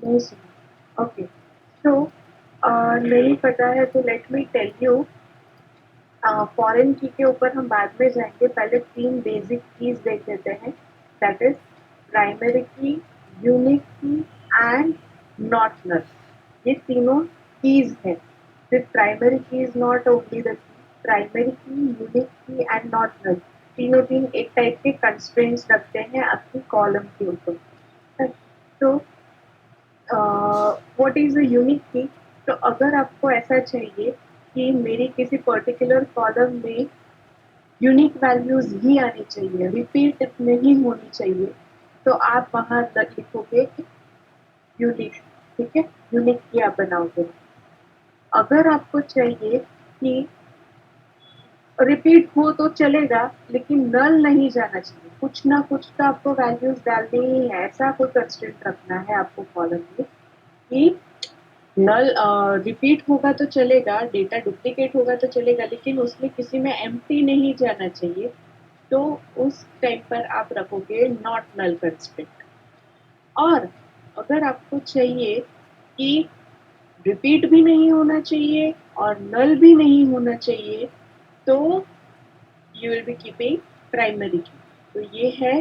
नहीं सुना। ओके, तो नहीं पता है तो let me tell you. Foreign की के ऊपर हम बाद में जाएंगे, पहले 3 बेसिक कीज देख लेते हैं। दैट इज प्राइमरी की, यूनिक की एंड नॉट नल। ये तीनों कीज है। सिर्फ प्राइमरी की is not only the key, primary की, यूनिक की एंड नॉट नल तीनों तीन एक टाइप के कंस्ट्रेंट्स रखते हैं अपनी कॉलम के ऊपर। तो व्हाट इज अ यूनिक की? तो अगर आपको ऐसा चाहिए कि मेरी किसी पर्टिकुलर कॉलम में यूनिक वैल्यूज ही आनी चाहिए, रिपीट नहीं होनी चाहिए, तो आप वहां लिखोगे यूनिक। ठीक है, यूनिक की आप बनाओगे। अगर आपको चाहिए कि रिपीट हो तो चलेगा लेकिन नल नहीं जाना चाहिए, कुछ ना कुछ तो आपको वैल्यूज डालनी ही है, ऐसा कोई कंस्ट्रेंट रखना है आपको कॉलम में कि नल रिपीट होगा तो चलेगा, डेटा डुप्लीकेट होगा तो चलेगा, लेकिन उसमें किसी में एम्प्टी नहीं जाना चाहिए। तो उस टाइम पर आप रखोगे नॉट नल कंस्ट्रेंट। और अगर आपको चाहिए कि रिपीट भी नहीं होना चाहिए और नल भी नहीं होना चाहिए, तो you will be keeping primary की। तो ये है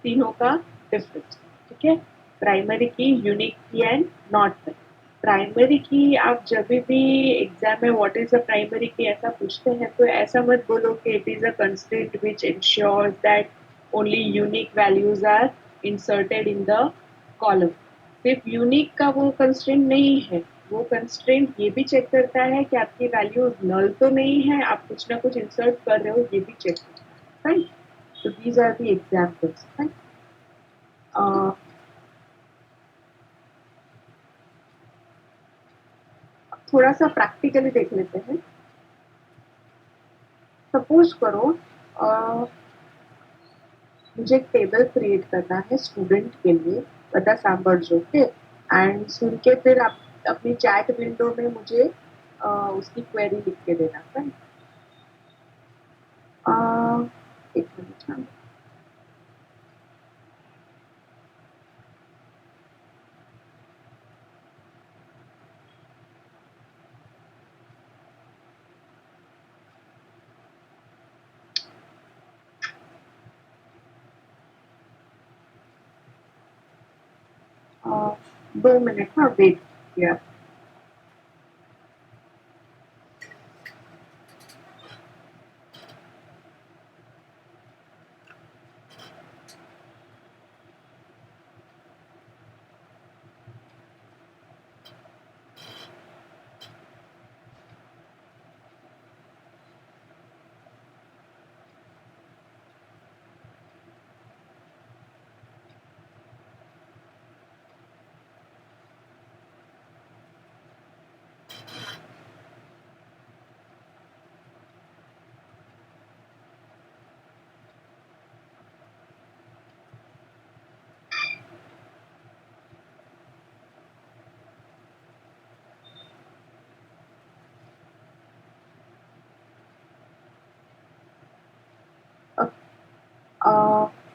तीनों का डिफरेंस। ठीक है, प्राइमरी की, यूनिक की एंड नॉट नल। प्राइमरी की आप जब भी एग्जाम में व्हाट इज अ प्राइमरी की ऐसा पूछते हैं तो ऐसा मत बोलो कि it is a constraint which insures that only unique values are inserted in the column. सिर्फ यूनिक का वो कंस्ट्रेंट नहीं है, वो कंस्ट्रेंट ये भी चेक करता है कि आपकी वैल्यूज नल तो नहीं है, आप कुछ ना कुछ इंसर्ट कर रहे हो, ये भी चेक करता है। Right, so these are the examples, right? uh, थोड़ा सा प्रैक्टिकली देख लेते हैं। सपोज करो मुझे एक टेबल क्रिएट करना है स्टूडेंट के लिए, बता सांबर जो के, एंड सुन के फिर आप अपनी चैट विंडो में मुझे उसकी क्वेरी लिख के देना है। एक मिनट हाँ। 2 मिनट हाँ वेट किया।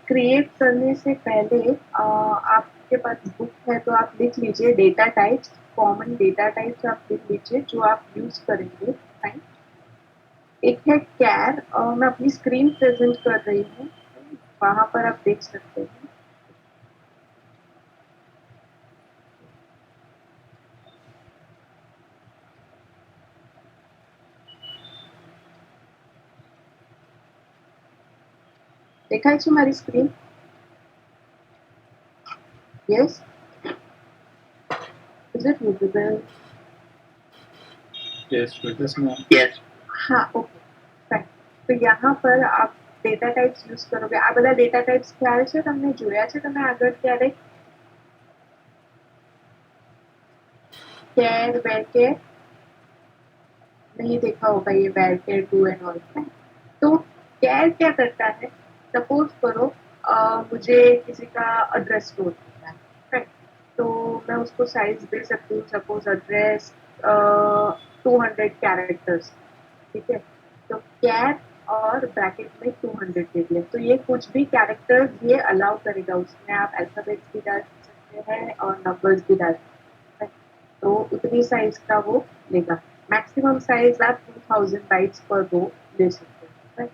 क्रिएट करने से पहले आपके पास बुक है तो आप लिख लीजिए data types, common data types आप लिख लीजिए जो आप यूज करेंगे। फाइन। एक है कैर, मैं अपनी स्क्रीन प्रेजेंट कर रही हूँ, वहां पर आप देख सकते हैं। देखा है तुम्हारी screen? Yes, is it visible? Yes, with this ma'am. Yes, हाँ ओके फाइन। तो यहाँ पर आप डेटा टाइप्स यूज करोगे। આ બધા ડેટા ટાઈપ્સ ખ્યાલ છે તમને? જોયા છે તમે આગળ ક્યારે? कैर, वेर, नहीं देखा होगा ये बैरिकेड टू एंड ऑल। तो कैर क्या करता है? सपोज करो मुझे किसी का एड्रेस स्टोर करना है, right? तो मैं उसको साइज दे सकती हूँ, सपोज एड्रेस 200 कैरेक्टर्स। ठीक है, तो कैर और ब्रैकेट में 200 दे दिया, तो ये कुछ भी कैरेक्टर्स ये अलाउ करेगा, उसमें आप अल्फाबेट्स भी डाल सकते सकते हैं और नंबर्स भी डाल सकते हैं, तो उतनी साइज का वो लेगा। मैक्सिमम साइज आप 2000 बाइट्स पर रो ले सकते हैं।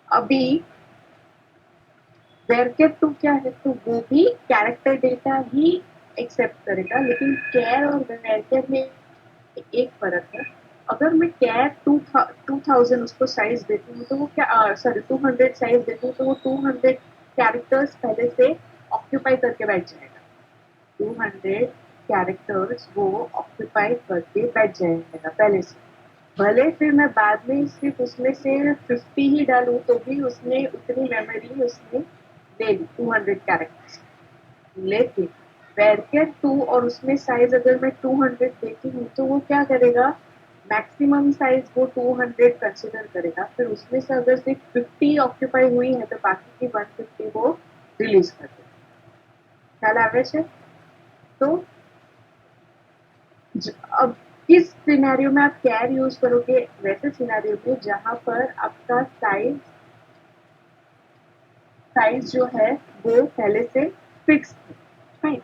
अभी वेरकेट टू क्या है, तो वो भी कैरेक्टर डेटा ही एक्सेप्ट करेगा, लेकिन कैर और वेरकेट में एक फर्क है। अगर मैं कैर 2000 उसको साइज देती हूँ तो वो क्या, सॉरी 200 साइज देती हूँ तो वो 200 कैरेक्टर्स पहले से ऑक्यूपाई करके बैठ जाएगा। 200 कैरेक्टर्स वो ऑक्यूपाई करके बैठ जाएगा पहले से। भले फिर मैं बाद में सिर्फ उसमें से 50 ही डालूं तो भी उसने उतनी मेमोरी उसने ले ली 200 कैरेक्टर्स। लेकिन वेरकेट 2 और उसमें साइज अगर मैं 200 देती हूँ तो वो क्या करेगा, मैक्सिमम साइज वो 200 कंसिडर करेगा, फिर उसमें से अगर सिर्फ 50 ऑक्यूपाई हुई है तो बाकी की 150 वो रिलीज कर देगा। ख्याल आवे छे? तो अब किस सिनेरियो में आप कैर यूज करोगे, वैसे सिनेरियो में जहां पर आपका साइज जो है वो पहले से फिक्स है,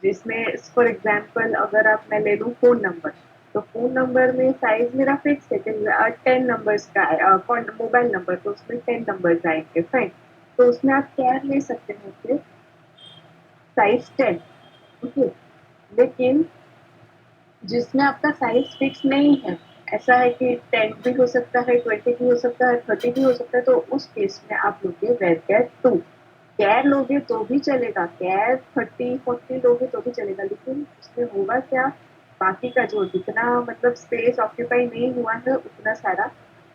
जिसमें फॉर एग्जांपल अगर आप मैं ले लूँ फोन नंबर, तो फोन नंबर में साइज मेरा फिक्स है कि 10 नंबर्स का है, मोबाइल नंबर तो उसमें 10 नंबर्स आएंगे, फाइन। तो उसमें आप कैर ले सकते हैं फिर साइज 10, ओके। लेकिन जिसमें आपका साइज फिक्स नहीं है, ऐसा है कि 10 भी हो सकता है, 20 भी हो सकता है, 30 भी हो सकता है, तो उस केस में आप लोगे वेरकेट 2। कैर लोगे तो भी चलेगा, कैर 30-40 लोगे तो भी चलेगा, लेकिन उसमें होगा क्या, बाकी का जो जितना मतलब स्पेस ऑक्यूपाई नहीं हुआ है उतना सारा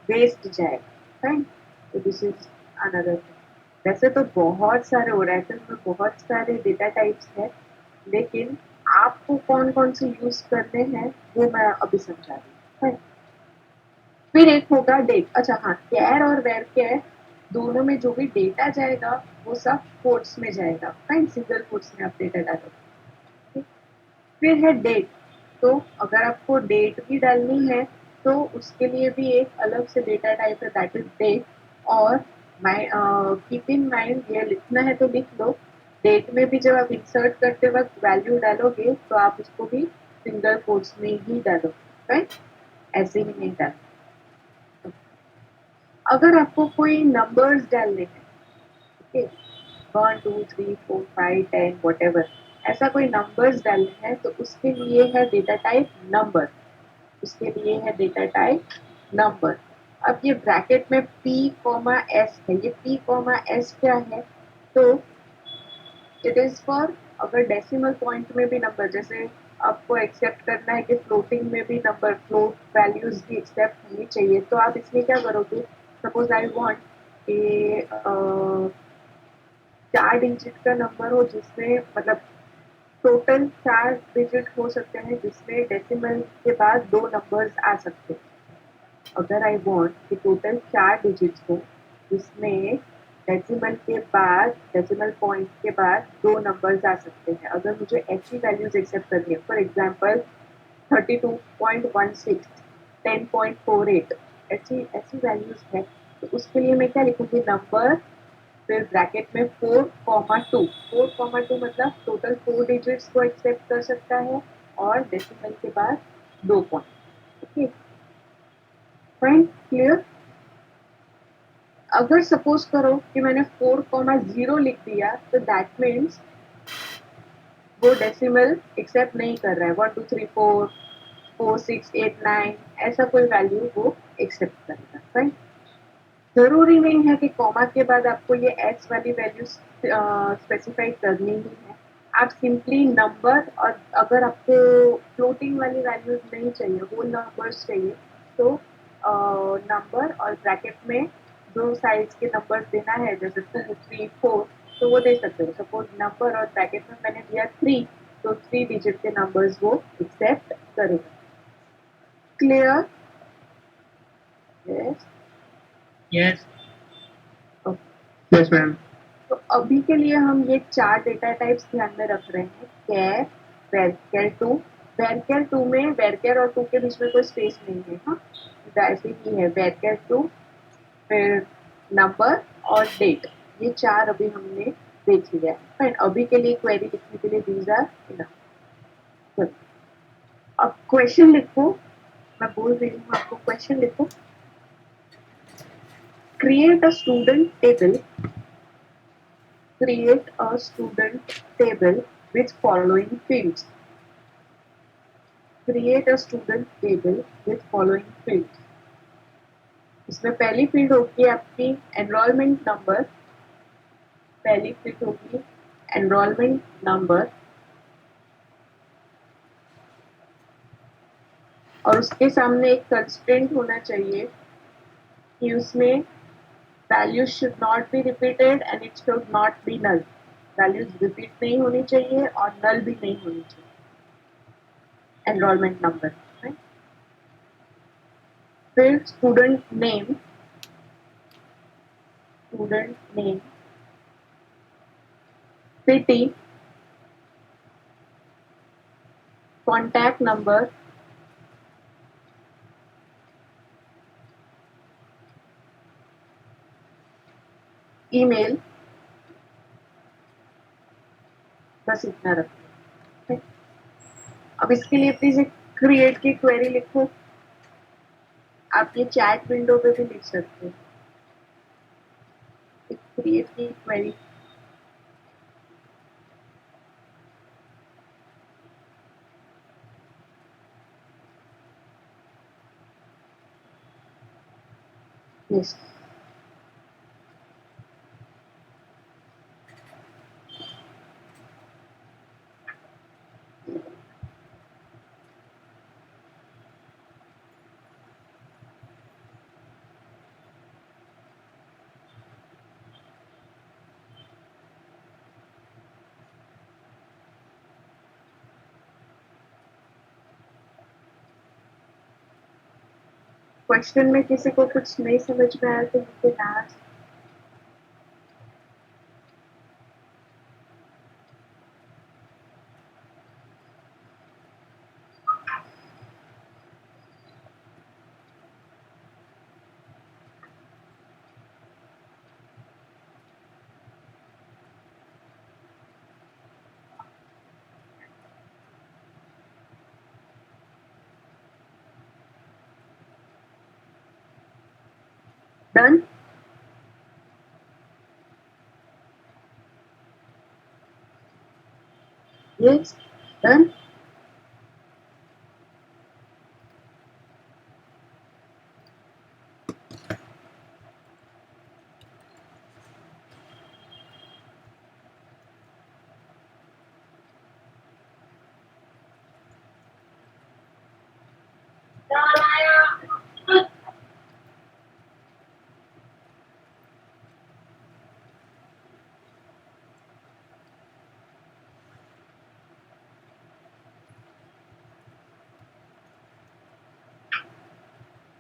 वेस्ट जाएगा, राइट। तो दिस इज अनदर थिंग। वैसे तो बहुत सारे ओरेकल में बहुत सारे डेटा टाइप्स है, लेकिन आपको कौन कौन से यूज करने हैं वो मैं अभी समझा रही हूँ। फिर एक होगा डेट, अच्छा हाँ, कैर और वेर कैर दोनों में जो भी डेटा जाएगा वो सब कोट्स में जाएगा, फाइन, सिंगल कोट्स में आप डेटा डालोगे। फिर है डेट, तो अगर आपको डेट भी डालनी है तो उसके लिए भी एक अलग से डेटा टाइप है, दैट इज डेट। और कीप इन माइंड, ये लिखना है तो लिख लो, डेट में भी जब आप इंसर्ट करते वक्त वैल्यू डालोगे तो आप उसको भी सिंगल कोट्स में ही डालोगे, राइट, ऐसे ही नहीं डालो। अगर आपको कोई नंबर्स डालने हैं, ओके, 1 2 3 4 5 10 वट एवर, ऐसा कोई नंबर्स डालने हैं तो उसके लिए है डेटा टाइप नंबर, उसके लिए है डेटा टाइप नंबर। अब ये ब्रैकेट में P, S है, ये P, S क्या है, तो इट इज फॉर अगर डेसिमल पॉइंट में भी नंबर, जैसे आपको एक्सेप्ट करना है कि फ्लोटिंग में भी नंबर, फ्लोट वैल्यूज भी एक्सेप्ट होनी चाहिए, तो आप इसमें क्या करोगे, सपोज आई वांट कि 4 डिजिट का नंबर हो जिसमें मतलब टोटल 4 डिजिट हो सकते हैं जिसमें डेसिमल के बाद 2 नंबर्स आ सकते हैं। अगर आई वांट कि टोटल 4 डिजिट्स हो जिसमें डेसिमल के बाद, डेसिमल पॉइंट के बाद 2 नंबर्स आ सकते हैं, अगर मुझे ऐसी वैल्यूज एक्सेप्ट करनी है, फॉर एग्जांपल 32.16, 10.48, ऐसी ऐसी वैल्यूज है, तो उसके लिए मैं क्या लिखूंगी, नंबर, फिर ब्रैकेट में 4,2, 4,2 मतलब टोटल 4 डिजिट्स को एक्सेप्ट कर सकता है और डेसिमल के बाद 2 पॉइंट, ओके, फाइन, क्लियर। अगर सपोज करो कि मैंने 4,0 लिख दिया तो दैट मीन्स वो डेसिमल एक्सेप्ट नहीं कर रहा है, 1 2 3 4 4 6 8 9 ऐसा कोई वैल्यू वो एक्सेप्ट करेगा, राइट। जरूरी नहीं है कि कॉमा के बाद आपको ये एस वाली वैल्यू स्पेसिफाई करनी ही है, आप सिंपली नंबर, और अगर आपको फ्लोटिंग वाली वैल्यूज नहीं चाहिए, होल नंबर्स चाहिए, तो नंबर और ब्रैकेट में जो साइज के नंबर्स देना है, जैसे 2 3 4, तो वो दे सकते हो। सपोज नंबर और ब्रैकेट में मैंने दिया 3, तो 3 डिजिट के नंबर्स वो एक्सेप्ट करेगा, clear, yes, yes okay. Yes ma'am. तो अभी के लिए हम ये 4 डेटा टाइप्स ध्यान में रख रहे हैं, कैर, वेरकेर 2, वेरकेर 2 में वेरकेर और 2 के बीच में कोई स्पेस नहीं है, हाँ, ऐसे ही है, वेरकेर 2, फिर नंबर और डेट, ये 4 अभी हमने देख लिया है। फाइन, अभी के लिए क्वेरी लिखने के लिए दीज आर इनफ। अब क्वेश्चन लिखो, मैं बोल रही हूँ आपको, क्वेश्चन लिखो। Create a student table, create a student table with following fields. Create a student table with following fields. इसमें पहली फील्ड होगी आपकी एनरोलमेंट नंबर, पहली फील्ड होगी एनरोलमेंट नंबर, और उसके सामने एक कंस्ट्रेंट होना चाहिए कि उसमें values should not be repeated and it should not be null. values repeat नहीं होनी चाहिए और null भी नहीं होनी चाहिए एनरोलमेंट नंबर। फिर student name, city, contact number, email, बस इतना रखो। अब इसके लिए प्लीज एक क्रिएट की क्वेरी लिखो। आप ये चैट विंडो पे भी लिख सकते हो, एक क्रिएट की क्वेरी। यस, क्वेश्चन में किसी को कुछ नहीं समझ में आया तो मुझे ना। डन। Yes, done.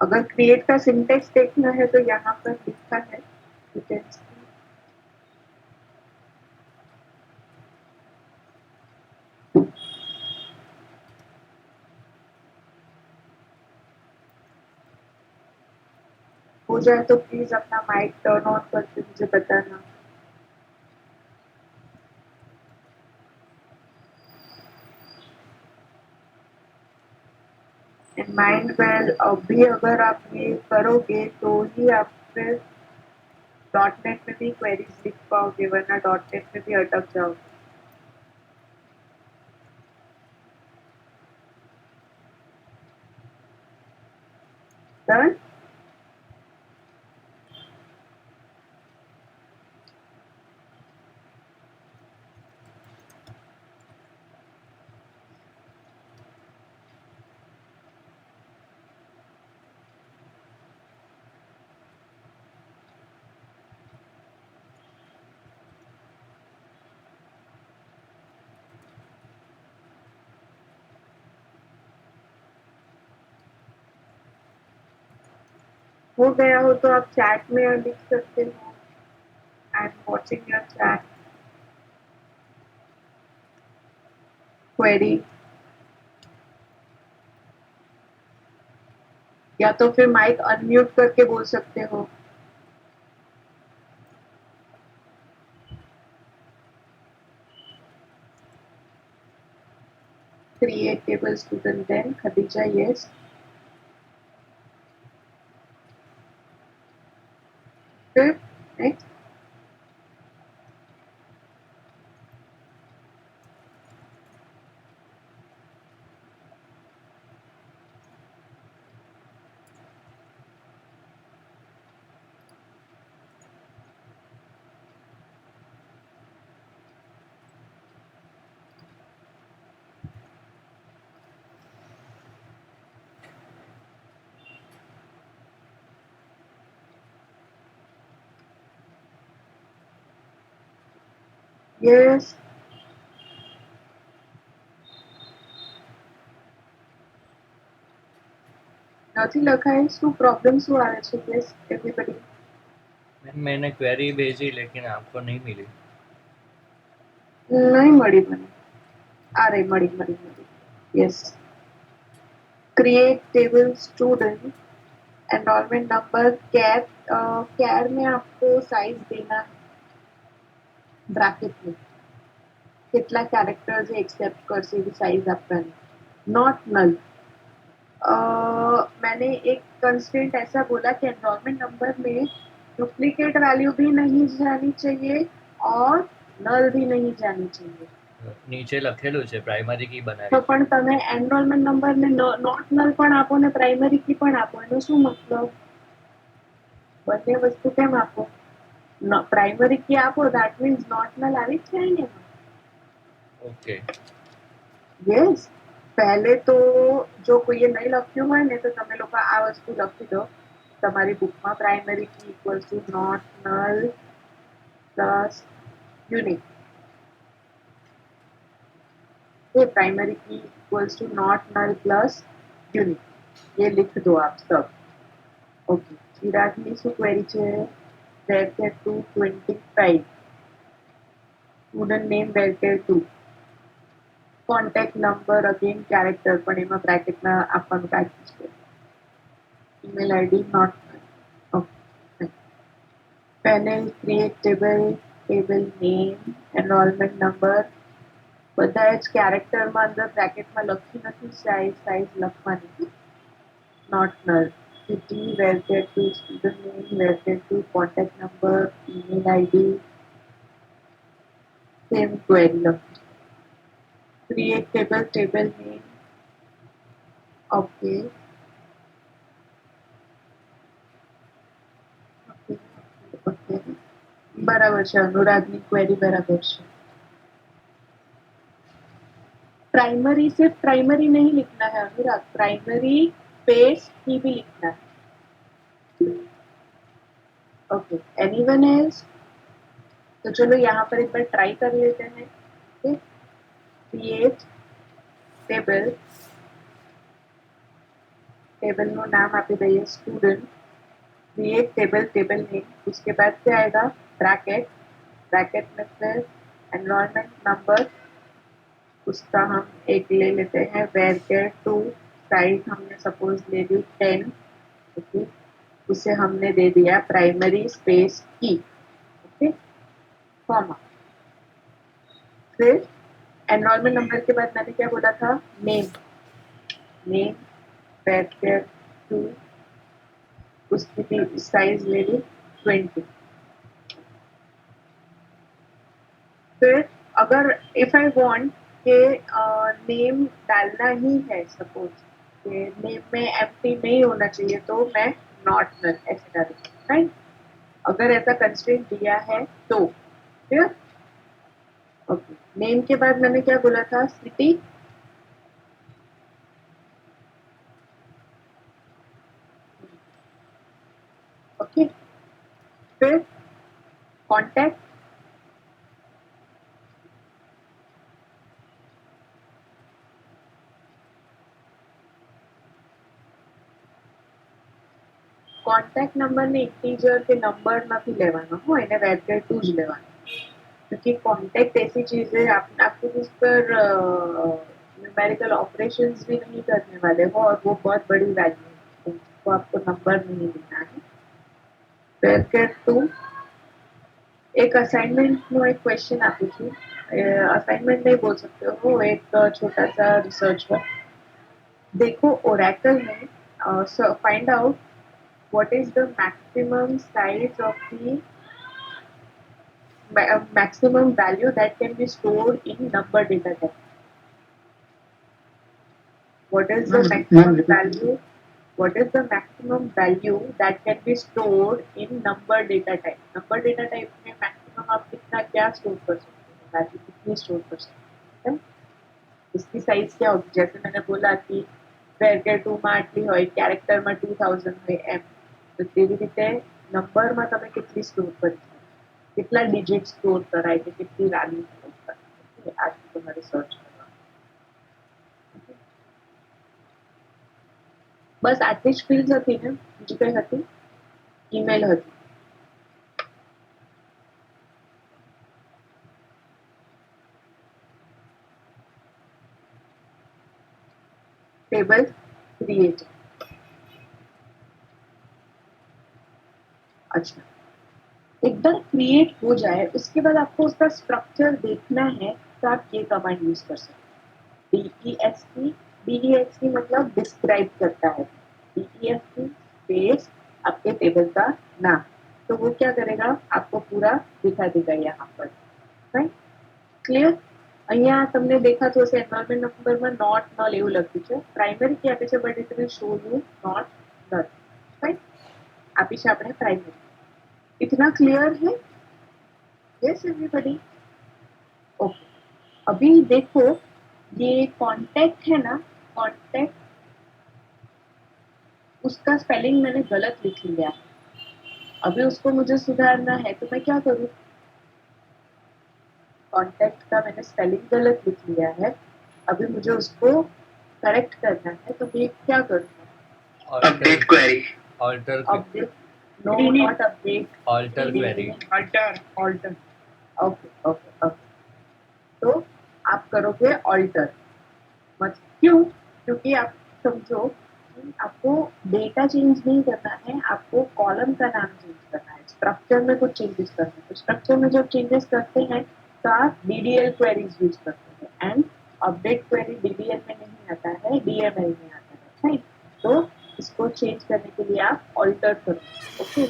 अगर क्रिएट का सिंटेक्स देखना है तो यहाँ पर लिखा है हो जाए तो प्लीज अपना माइक टर्न ऑन करके मुझे बताना। एंड माइंड वेल, अभी अगर आप ये करोगे तो ही आप फिर डॉट नेट में भी क्वेरीज लिख पाओगे, वरना डॉट नेट में भी अटक जाओगे। डन। हो गया हो तो आप चैट में लिख सकते हो। I am watching your chat query, या तो फिर माइक अनम्यूट करके बोल सकते हो। create table student, then Khadija, yes. Good. Next. Yes. નથી લખાય શું પ્રોબ્લેમ શું આવે છે yes everybody. मैंने क्वेरी भेजी लेकिन आपको नहीं मिली. नहीं મળી મને. આ રહી મળી. yes. create table student enrollment number कैर में आपको साइज देना ब्रैकेट में કેટલા कैरेक्टर्स एक्सेप्ट કરશે એવી साइज આપવાની नॉट नल. मैंने एक कंस्ट्रेंट ऐसा बोला कि एनरोलमेंट नंबर में डुप्लीकेट वैल्यू भी नहीं जानी चाहिए और नल भी नहीं जानी चाहिए. નીચે લખેલું છે પ્રાઇમરી કી તો બનાવી. પણ તમે એનરોલમેન્ટ નંબર ને નોટ નલ પણ આપો ને પ્રાઇમરી કી પણ આપો એનો શું મતલબ બંને વસ્તુ કેમ આપો પ્રાઇમરી કી આપો that means નોટ નલ આવી જ જાય ને. ઓકે. yes. पहले तो जो कोई नहीं लख्યું હોય ને તો તમે લોકો આ વસ્તુ લખી દો તમારી બુકમાં primary key equals to not null plus unique. ये primary key equals to not null plus unique ये लिख दो आप सब. ओके. चिरागनी શું ક્વેરી છે varchar 225 student name varchar 2 contact number again character પણ એમાં બ્રેકેટમાં આપવાનું બાકી છે. Email ID not. Okay. Panel create table name enrollment number બધા જ કેરેક્ટરમાં અંદર બ્રેકેટમાં લખી નથી સાઈઝ લખવાની not null. city where to student name where to contact number email id same query લખી. create table name. okay. બરાબર છે अनुरागनी क्वेरी बराबर છે. प्राइमरी सिर्फ प्राइमरी नहीं लिखना है अनुराग प्राइमरी स्पेस ही भी लिखना है. ओके. Anyone else. तो चलो यहाँ पर एक बार ट्राई कर लेते हैं. क्रिएट टेबल નું નામ આપી દઈએ स्टूडेंट. क्रिएट टेबल नेम उसके बाद क्या आएगा ब्रैकेट में फिर एनरोलमेंट नंबर उसका हम एक ले लेते हैं वेरकेर 2 साइज हमने सपोज ले ली 10. ओके. उसे हमने दे दिया प्राइमरी स्पेस की. ओके. कॉमा. फिर एनरोलमेंट नंबर के बाद मैंने क्या बोला था नेम वेरकेर 2 उसकी साइज ले ली 20. फिर अगर इफ आई वांट के नेम डालना ही है सपोज कि नेम में एम्प्टी नहीं होना चाहिए तो मैं नॉट नल ऐसे डालूंगी राइट. अगर ऐसा कंस्ट्रेंट दिया है तो फिर ओके. नेम के बाद मैंने क्या बोला था सिटी. ओके. फिर कॉन्टेक्ट કોન્ટેક્ટ નંબરને ઇન્ટીજર કે નંબર નથી લેવાનો હો એને વેરકેર 2 જ લેવાનો क्योंकि कॉन्टेक्ट ऐसी चीज है आपको जिस पर न्यूमेरिकल ऑपरेशंस भी नहीं करने वाले हो और वो बहुत बड़ी वैल्यू है तो आपको नंबर नहीं देना है. वेरकेर 2 एक असाइनमेंट નો એક ક્વેશ્ચન આપું છું असाइनमेंट नहीं बोल सकते हो, एक छोटा सा रिसर्च वर्क। देखो ओरेकल में find out what is the maximum size of the maximum value that can be stored in number data type. What is the maximum value? What is the maximum value that can be stored in number data type? Number data type में maximum आप कितना क्या store कर सकते हो? Value कितनी store कर सकते हो? इसकी साइज क्या होगी? जैसे मैंने बोला कि varchar 2 માં આટલી હોય, character માં 2000 હોય એમ, તો તેવી રીતે નંબર માં તમે કેટલી સ્ટોર કરી શકો, કેટલા ડિજિટ સ્ટોર કરાય કે કેટલી વેલ્યુ સ્ટોર કરાય, આ તમારે સર્ચ કરવાનું. બસ આટલી જ ફિલ્ડ હતી ને, બીજી કઈ હતી? ઈમેલ હતી. Table create. अच्छा, एक बार क्रिएट हो जाए उसके बाद आपको उसका स्ट्रक्चर देखना है तो आप ये कमांड यूज कर सकते हैं. DESP मतलब डिस्क्राइब करता है. DESP स्पेस आपके टेबल का नाम, तो वो क्या करेगा आपको पूरा दिखा देगा यहाँ पर. Right, clear? અહીંયા તમને દેખાતું હશે એન્વાયરમેન્ટ નંબરમાં નોટ નલ એવું લખ્યું છે. પ્રાઇમરી કી આપે છે but it will show you not null. Right, આપી છે આપણે પ્રાઇમરી. इतना क्लियर है? Yes everybody? ओके, अभी देखो ये कॉन्टेक्ट है ना, कॉन्टेक्ट उसका स्पेलिंग मैंने गलत लिख लिया. अभी उसको मुझे सुधारना है तो मैं क्या करूँ? कॉन्टेक्ट का मैंने स्पेलिंग गलत लिख लिया है, अभी मुझे उसको करेक्ट करना है तो मैं क्या करूँ? Update query. Alter. Update. No, not update. Alter query. Alter. Okay okay okay. तो आप करोगे ऑल्टर. मत क्यों? क्योंकि आप समझो कि आपको डेटा चेंज नहीं करना है, आपको कॉलम का नाम चेंज करना है, स्ट्रक्चर में कुछ चेंजेस करना है. तो स्ट्रक्चर में जब चेंजेस करते हैं तो आप DDL क्वेरीज यूज करते हैं एंड अपडेट क्वेरी DDL में नहीं आता है, DML में आता है. राइट, तो इसको चेंज करने के लिए आप ऑल्टर करो. ओके,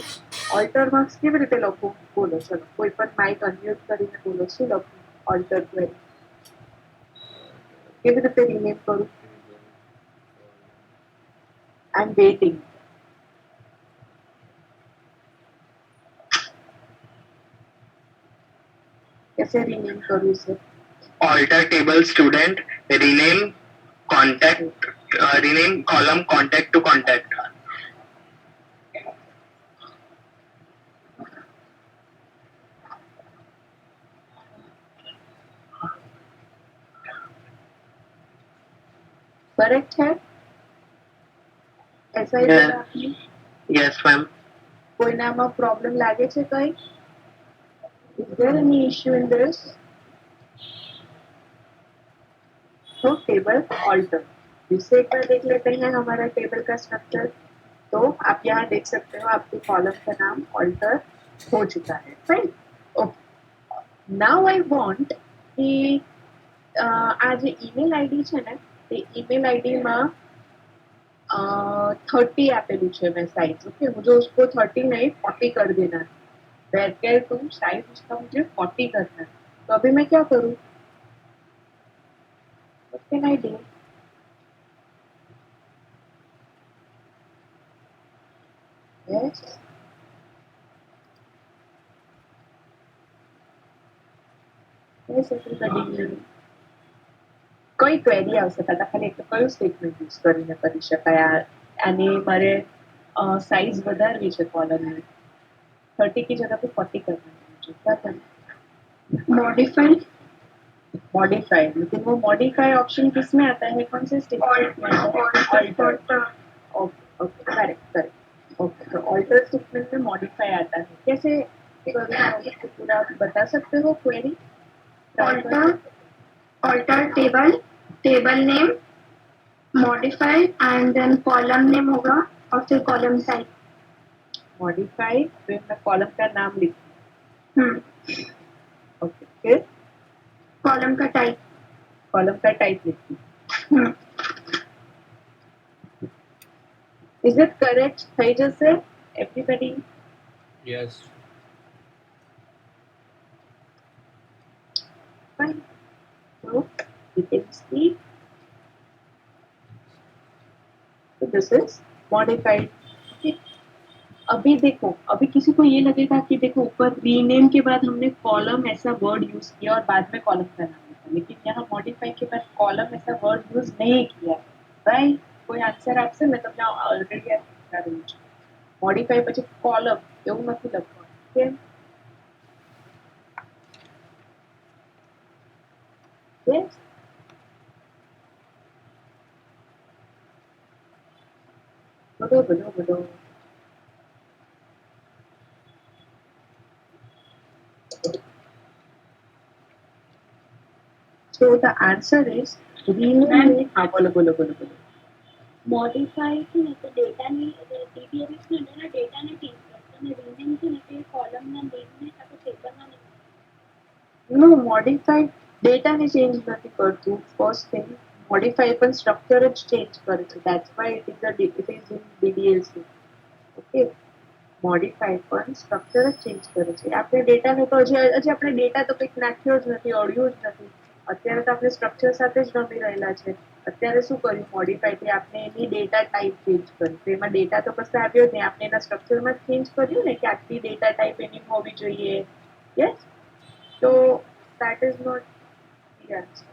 ऑल्टर मार्क्स કેવી રીતે લખું? બોલો, ચલો કોઈ પણ માઇક અનમ્યુટ કરીને બોલો, શું લખું? ऑल्टर क्वेरी કેવી રીતે રિનેમ કરું? I am waiting. कैसे रीनेम करूँ इसे? Alter table student, rename contact, rename column contact to contact. Correct है? ऐसा ही करा आपने? Yes ma'am. कोई नाम प्रॉब्लम लागे छे कई? Is there any issue in this? तो टेबल ऑल्टर, जिससे एक बार देख लेते हैं हमारा टेबल का स्ट्रक्चर. तो आप यहाँ देख सकते हो आपके कॉलम का नाम ऑल्टर हो चुका है. Right, okay. Now I want कि આ જે ઈમેલ આઈડી છે ને, તે ઈમેલ આઈડી માં 30 આપેલું છે मैं साइज. ओके, मुझे उसको 30 नहीं 40 कर देना है. वेरकेर टू साइज उसका मुझे 40 करना है. तो अभी मैं क्या करूँ? What can I do? Yes. Yes, everybody. કઈ ક્વેરી આવશે? પહેલા ખાલી એક કયું સ્ટેટમેન્ટ યુઝ કરીને કરી શકાય? આની મારે સાઇઝ વધારવી છે કોલમની, 30 की जगह पे 40 करना है मुझे. क्या करना? मॉडिफाई. मॉडिफाई, लेकिन वो मॉडिफाई ऑप्शन किस में आता है? कौन से स्टेटमेंट में आता है? Alter. Okay okay, correct correct. Okay, तो ऑल्टर स्टेटमेंट में मॉडिफाई आता है. कैसे पूरा बता सकते हो query? Alter table, table name, modify and then column name होगा और फिर कॉलम टाइप. मॉडिफाई, फिर मैं कॉलम का नाम लिखूँ. ओके, फिर कॉलम का टाइप। कॉलम का टाइप लिखती। Is it correct? થઈ જશે everybody? Yes. Fine. So you can see. So this is modified. Okay. अभी देखो, अभी किसी को ये लगेगा कि देखो ऊपर रीनेम के बाद हमने कॉलम ऐसा वर्ड यूज किया और बाद में कॉलम का नाम लिखा, लेकिन यहाँ मॉडिफाई के बाद कॉलम ऐसा वर्ड यूज नहीं किया है। राइट? कोई आंसर आपसे? मैं તમને ऑलरेडी આ બતા રહી છું. મોડિફાઈ પછી કોલમ એવું નથી લખવાનું. કેમ? Yes. બોલો બોલો બોલો. So the answer is rename. हाँ बोलो बोलो बोलो बोलो. મોડિફાઈ છે ને તો ડેટાની DBMS ને ડેટાને ચેન્જ કરશે અને રીનેમ છે ને તે કોલમના નેમને કાં તો ટેબલના નેમ. No, modify data ને change નથી કરતું. First thing, modify પણ structure જ change કરે છે. That's why it is in DDL. Okay. Modify પણ સ્ટ્રક્ચર જ ચેન્જ કરે છે. આપણે ડેટાને તો હજી આપણે ડેટા તો કંઈક નાખ્યો જ નથી, ઓળ્યું જ નથી. અત્યારે તો આપણે સ્ટ્રક્ચર સાથે જ રમી રહેલા છે. અત્યારે શું કર્યું મોડિફાઈથી? આપણે એની ડેટા ટાઈપ ચેન્જ કરી. તો એમાં ડેટા તો કશે આવ્યો જ નહીં, આપણે એના સ્ટ્રક્ચરમાં ચેન્જ કર્યું ને કે આટલી ડેટા ટાઈપ એની હોવી જોઈએ. યસ. તો that is not the answer.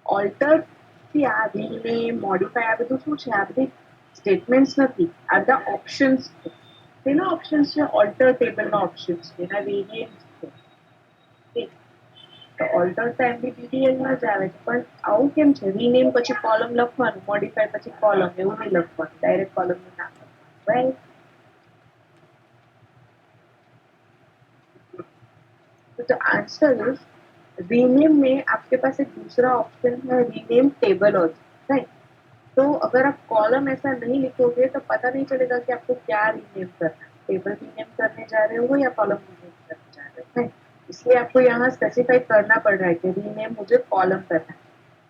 Alter થી આ rename, modify આ બધું શું છે? આ બધી સ્ટેટમેન્ટ્સ નથી, આ બધા ઓપ્શન્સ છે. તેના ઓપ્શન્સ છે ઓલ્ટર ટેબલના ઓપ્શન્સ છે, એના વેરિયન્ટ્સ છે. તો ઓલ્ટર તો MBDDL માં જ આવે છે, પણ આવું કેમ છે? રીનેમ પછી કોલમ લખવાનું, મોડિફાઈ પછી કોલમ, એવું નહીં લખવાનું, ડાયરેક્ટ કોલમનું નામ લખવાનું. રાઈટ? तो the answer is रीनेम में आपके पास एक दूसरा ऑप्शन है, रीनेम टेबल ऑल्सो. राइट? तो अगर आप कॉलम ऐसा नहीं लिखोगे तो पता नहीं चलेगा कि आपको क्या रीनेम करना है, टेबल रीनेम करने जा रहे हो या कॉलम रीनेम करने जा रहे हो. इसलिए आपको यहाँ स्पेसिफाई करना पड़ रहा है कि रीनेम मुझे कॉलम करना है.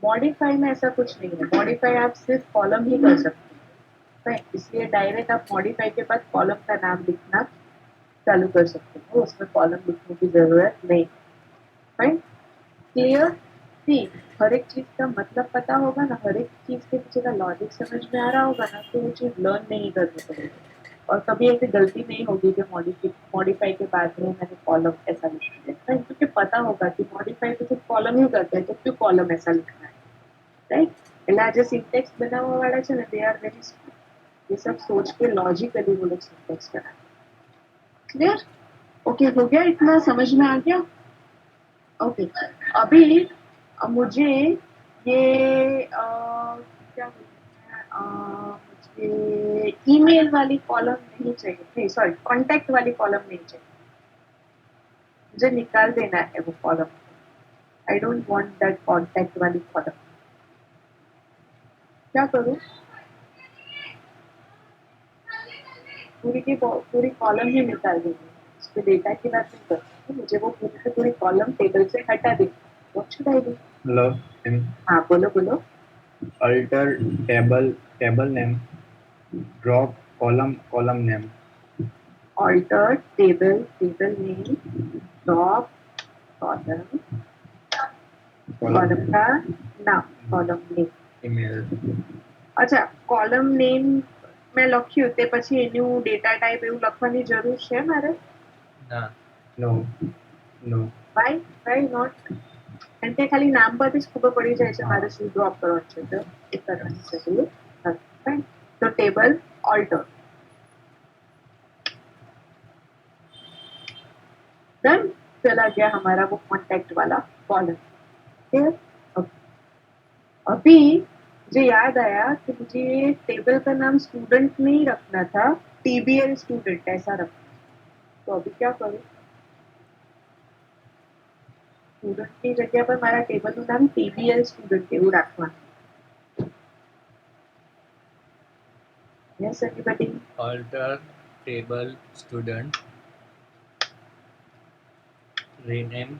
मॉडिफाई में ऐसा कुछ नहीं है, मॉडिफाई आप सिर्फ कॉलम ही कर सकते हैं. इसलिए डायरेक्ट आप मॉडिफाई के बाद कॉलम का नाम लिखना चालू कर सकते हो, उसमें कॉलम लिखने की जरूरत नहीं. फाइन? क्लियर? सी, हर एक चीज का मतलब पता होगा ना, हर एक चीज के पीछे का लॉजिक समझ में आ रहा होगा ना, तो वो चीज लर्न नहीं करनी पड़ेगी. और कभी ऐसी गलती नहीं होगी कि मॉडिफाई के बाद में मैंने कॉलम ऐसा लिख दिया. क्योंकि पता होगा कि मॉडिफाई तो सिर्फ कॉलम ही करते हैं, तो क्यों कॉलम ऐसा लिखना है. राइट? એટલે આ જે સિન્ટેક્સ બનાવવા વાળા છે ને, they are very smart. ये सब सोच के लॉजिकली वो लोग सिंटेक्स बनाते. क्लियर? ओके, हो गया? इतना समझ में आ गया? ओके. अभी मुझे ये क्या बोलते हैं, मुझे ईमेल वाली कॉलम नहीं चाहिए, नहीं सॉरी, कांटेक्ट वाली कॉलम नहीं चाहिए, मुझे निकाल देना है वो column. I don't want that contact वाली कॉलम. क्या करूँ? पूरी की पूरी कॉलम ही निकाल देंगे, उस पर डेटा की बात नहीं करती. मुझे वो पूरी की पूरी कॉलम टेबल से हटा देंगे. What should I do? Hello. हाँ बोलो बोलो. Alter table name. Drop column name. Alter table name, drop column का नाम, column name. Email. અચ્છા, column name મેં લખ્યું તે પછી એનું ડેટા ટાઈપ એવું લખવાની જરૂર છે મારે? ના. No. Why not? કારણ કે ખાલી નામ પરથી જ ખબર પડી જાય છે મારે શું ડ્રોપ કરવાનું છે, તો એ કરવાની જરૂર નથી. તો ટેબલ alter. डन. चला गया हमारा वो कॉन्टेक्ट वाला कॉलम. अभी मुझे याद आया कि मुझे टेबल का नाम स्टूडेंट नहीं रखना था, TBL स्टूडेंट ऐसा रखना. तो अभी क्या करूँ? स्टूडेंट की जगह पर हमारा टेबल નું નામ TBL स्टूडेंट એવું રાખવાનું. Yes, everybody. Alter table student rename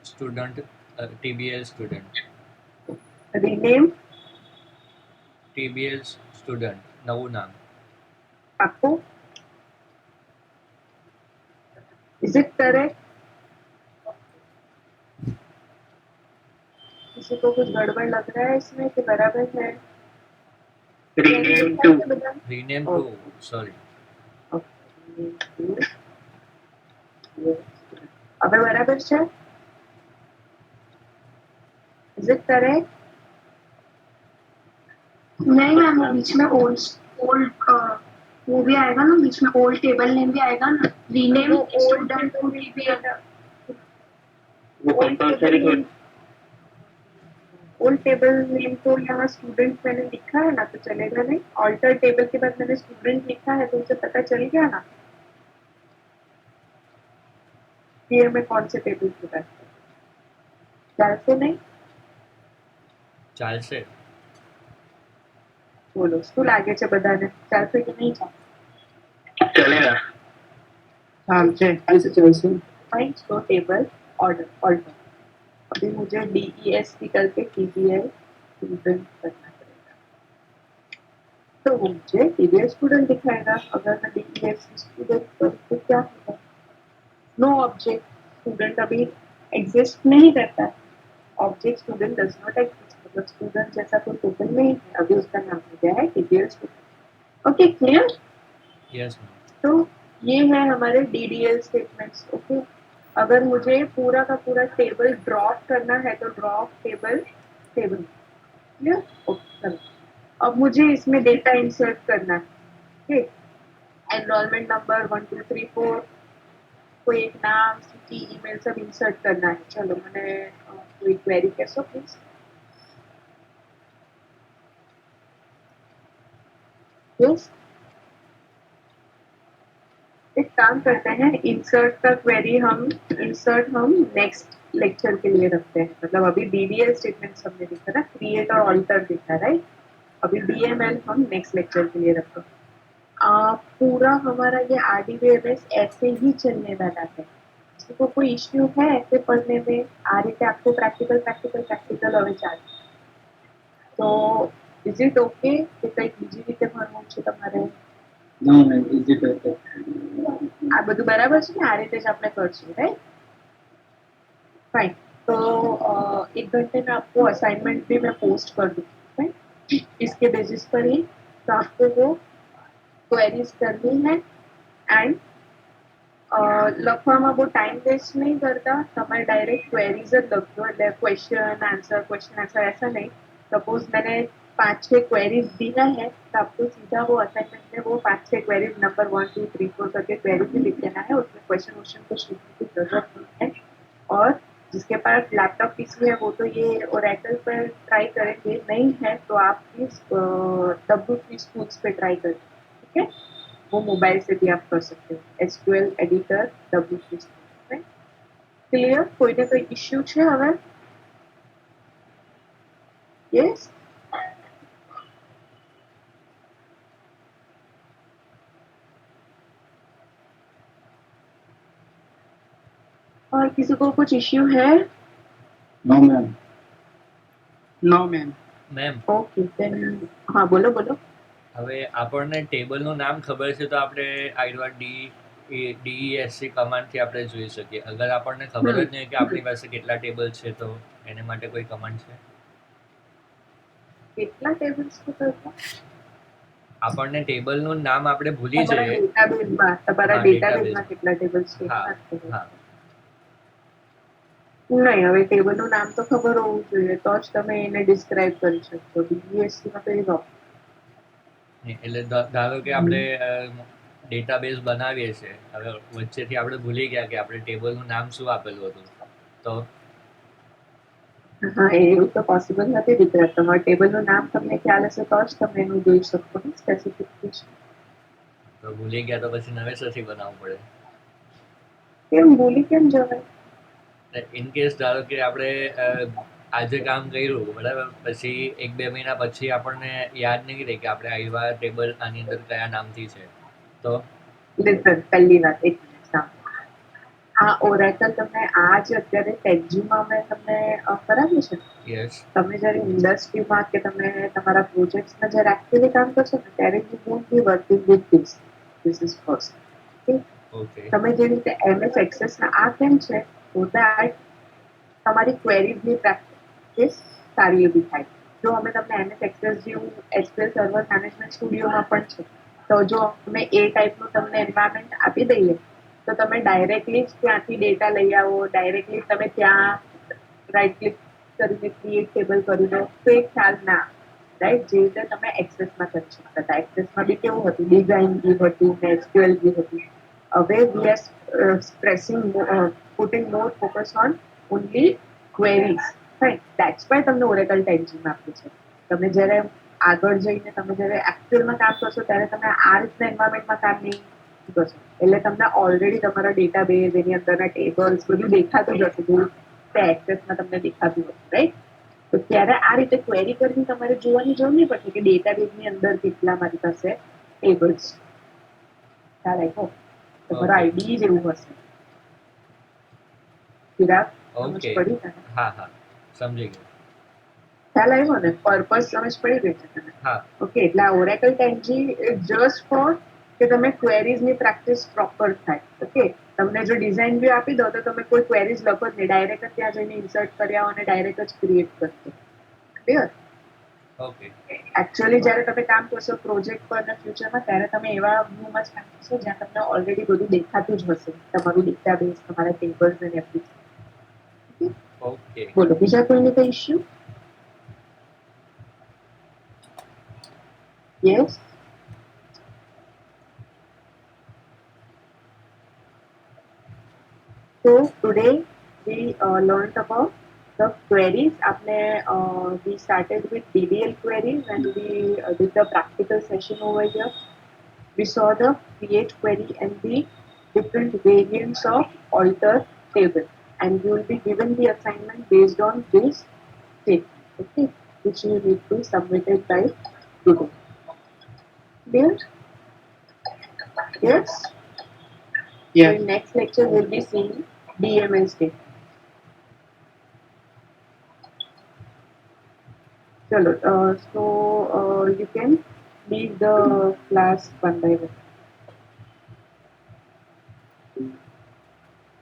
student TBL student rename TBL student નવું નામ आपको is it correct? किसी को कुछ गड़बड़ लग रहा है इसमें कि बराबर है? Rename to. rename to sorry હવે બરાબર છે? Is it correct? नहीं मैम, वो बीच में ओल्ड वो भी आएगा ना, बीच में ओल्ड टेबल नेम भी आएगा ना, रीनेम स्टूडेंट टू टीबीएल। वो कंपल्सरी हो ओल्ड टेबल नेम तो यहाँ स्टूडेंट मैंने लिखा है ना, तो चलेगा नहीं। ऑल्टर टेबल के बाद मैंने स्टूडेंट लिखा है तो उसे पता चल गया ना कि हमें कौन से टेबल की बात है। चालसे नहीं? ચાલશે બોલો શું લાગે છે બધાને? ચાલશે કે નહીં ચાલે? चलेगा. ચાલશે ऐसे चलશે फाइन, तो टेबल ऑर्डर ऑल्टर। अभी मुझे DES निकल के TBL स्टूडेंट करना पड़ेगा, तो वो मुझे TBL स्टूडेंट दिखाएगा। अगर मैं DES स्टूडेंट करूँ तो क्या होगा? नो ऑब्जेक्ट, स्टूडेंट अभी एग्जिस्ट नहीं करता है। Object student does not exist, मतलब स्टूडेंट जैसा कोई टोकन नहीं है, अभी उसका नाम हो गया है TBL student. Okay, clear? Yes तो ये है हमारे DDL स्टेटमेंट्स। ओके, अगर मुझे पूरा का पूरा टेबल ड्रॉप करना है तो drop table table, clear? Okay, चलो अब मुझे इसमें डेटा इंसर्ट करना है। ओके, एनरोलमेंट नंबर 1 2 3 4, कोई एक नाम, सिटी, ईमेल सब इंसर्ट करना है। चलो मैंने कोई क्वेरी कैसो प्लीज। यस, एक काम करते हैं, इंसर्ट का क्वेरी हम नेक्स्ट लेक्चर के लिए रखते हैं। मतलब अभी DDL स्टेटमेंट हमने देखा ना, क्रिएट और ऑल्टर देखा, राइट? अभी DML हम नेक्स्ट लेक्चर के लिए रखते हैं। पूरा हमारा ये RDBMS ऐसे ही चलने वाला है। किसी को कोई इश्यू है ऐसे पढ़ने में? आ रीते आपको પ્રેક્ટિકલ હવે ચાલે, તો ઇઝ ઇટ ઓકે કે કંઈક બીજી રીતે ભણવું છે તમારે? नो मैम इजी करते આ બધું બરાબર છે ને? આ રીતે જ આપણે કરશું, રાइट? फाइन, तो 1 घंटे में आपको असाइनमेंट भी मैं पोस्ट कर दूँगी, राइट? इसके बेसिस पर ही तो आपको वो क्वेरीज करनी है एंड લખવામાં બહુ ટાઈમ વેસ્ટ નહીં કરતા, તમારે ડાયરેક્ટ ક્વેરીज જ લખજો, એટલે क्वेश्चन आंसर ऐसा नहीं। सपोज मैंने 5-6 क्वेरीज दिया है तो आपको सीधा वो असाइनमेंट में वो 5-6 क्वेरीज नंबर 1 2 3 4 करके क्वेरीज ही लिख देना है, उसमें क्वेश्चन कुछ लिखने की जरूरत नहीं है। और जिसके पास लैपटॉप पीसी है वो तो ये ओरेकल पर ट्राई करेंगे, नहीं है तो आप प्लीज W3 स्कूल्स पे ट्राई करें, ठीक है? वो मोबाइल से भी आप कर सकते हो, SQL एडिटर W3 में। क्लियर? कोई ना कोई इश्यू છે હવે? यस, और किसी को कुछ इश्यू है? No ma'am No, ma'am. Ma'am okay then हाँ बोलो बोलो। હવે આપણને ટેબલનું નામ ખબર છે તો આપણે આઈડવા DESC કમાન્ડથી આપણે જોઈ શકીએ। અગર આપણને ખબર જ નહીં કે આપણી પાસે કેટલા ટેબલ છે તો એને માટે કોઈ કમાન્ડ છે? કેટલા ટેબલ્સ છે તો આપણને ટેબલનું નામ આપણે ભૂલી જઈએ। ડેટાબેઝમાં તમારા હા, ડેટાબેઝમાં કેટલા ટેબલ્સ છે? હા હા નહીં, હવે ટેબલનું નામ તો ખબર હોવું જોઈએ તો જ તમે એને ડિસ્ક્રાઇબ કરી શકશો। DESC માં તો એ એટલે ધારો કે આપણે ડેટાબેઝ બનાવીએ છીએ, હવે વચ્ચેથી આપણે ભૂલી ગયા કે આપણે ટેબલનું નામ શું આપેલું હતું તો હા, એવું તો પોસિબલ નથી દીકરા। તમારા ટેબલનું નામ તમને ખ્યાલ હશે તો જ તમે એનું જોઈ શકશો ને સ્પેસિફિકેશન। તો ભૂલી ગયા તો પછી નવેસરથી બનાવવું પડે। કેમ ભૂલી કેમ જવાય? ઇન કેસ ધારો કે આપણે આજે કામ કર્યું બરાબર, પછી 1-2 મહિના પછી આપણને યાદ નહીં રહે કે આપણે આઈવા ટેબલ આની અંદર કયા નામથી છે, તો લિસન પહેલી વાત એક મિનિટ સાંભળો. આ ઓરેકલ તમને આ જે અત્યારે ટેક્જીમાં મેં તમને કરાવ્યું છે ને, યસ તમે જ્યારે ઇન્ડસ્ટ્રીમાં કે તમે તમારા પ્રોજેક્ટ્સમાં જ્યારે એકચ્યુઅલી કામ કરશો ને ત્યારે you won't be working with this is first. Okay તમે જે રીતે એમએસ એક્સેસના આ કેમ છે તો દેટ તમારી ક્વેરીઝની પ્રેક્ટિસ સારી એવી થાય. જો અમે તમને એમએસ એક્સેસ જેવું એસક્યુએલ સર્વર મેનેજમેન્ટ સ્ટુડિયોમાં પણ છે, તો જો અમે એ ટાઈપનું તમને એન્વાયરમેન્ટ આપી દઈએ તો તમે ડાયરેક્ટલી જ ત્યાંથી ડેટા લઈ આવો, ડાયરેક્ટલી તમે ત્યાં રાઈટ ક્લિક કરીને ક્રિએટ ટેબલ કરી દો તો એ ખ્યાલ ના રાઈટ. જે રીતે તમે એક્સેસમાં કરી શકતા હતા, એક્સેસમાં બી કેવું હતું, ડિઝાઇન બી હતું ને એસક્યુએલ બી હતું. હવે we are stressing putting more focus on only queries, right. That's why તમને ઓરેકલ ટેન્જીમાં આપ્યું છે. તમે જ્યારે આગળ જઈને તમે જ્યારે એકચ્યુઅલમાં કામ કરશો ત્યારે તમે આ રીતના એન્વાયરમેન્ટમાં કામ નહીં કરશો. એટલે તમને ઓલરેડી તમારા ડેટાબેઝ એની અંદરના ટેબલ્સ બધું દેખાતું જ હશે, જેવું તે એક્સેસમાં તમને દેખાતું હશે, રાઈટ. તો ત્યારે આ રીતે ક્વેરી કરવી તમારે જોવાની જરૂર નહીં પડશે કે ડેટાબેઝની અંદર કેટલા મારી પાસે ટેબલ્સ. ખ્યાલ આવ્યો? તમારો Okay. આઈડી જેવું હશે. ચિરાગ, સમજ ઓકે પડી તને? હા હા સમજી ગયો. ખ્યાલ આવ્યો ને? પર્પઝ સમજ પડી ગઈ છે તને? હા ઓકે, એટલે આ ઓરેકલ ટેન્જી જસ્ટ ફોર કે તમે ક્વેરીઝની પ્રેક્ટિસ પ્રોપર થાય. ઓકે, તમને જો ડિઝાઇન બી આપી દો તો તમે કોઈ ક્વેરીઝ લખો જ નહીં, ડાયરેક્ટ જ ત્યાં જઈને ઇન્સર્ટ કરી આવો અને ડાયરેક્ટ જ ક્રિએટ કરશો. ક્લિયર? ઓકે એકચ્યુઅલી જ્યારે તમે કામ કરશો પ્રોજેક્ટ પર ને ફ્યુચરમાં, ત્યારે તમે એવા વ્યૂમાં જ કામ કરશો જ્યાં તમને ઓલરેડી બધું દેખાતું જ હશે, તમારું ડેટાબેઝ, તમારા ટેબલ્સ અને એવરીથિંગ. ઓકે બોલો, બીજા કોઈને કઈ issue? Yes. So today we learned about the queries. We started with DDL queries and we did the practical session over here. We saw the create query and the different variants of alter table, and you will be given the assignment based on this statement, okay, which you need to submit it by today. Clear? Yes. Yeah. In next lecture we'll be seeing DMS data. Chalo, so you can leave the class one by one.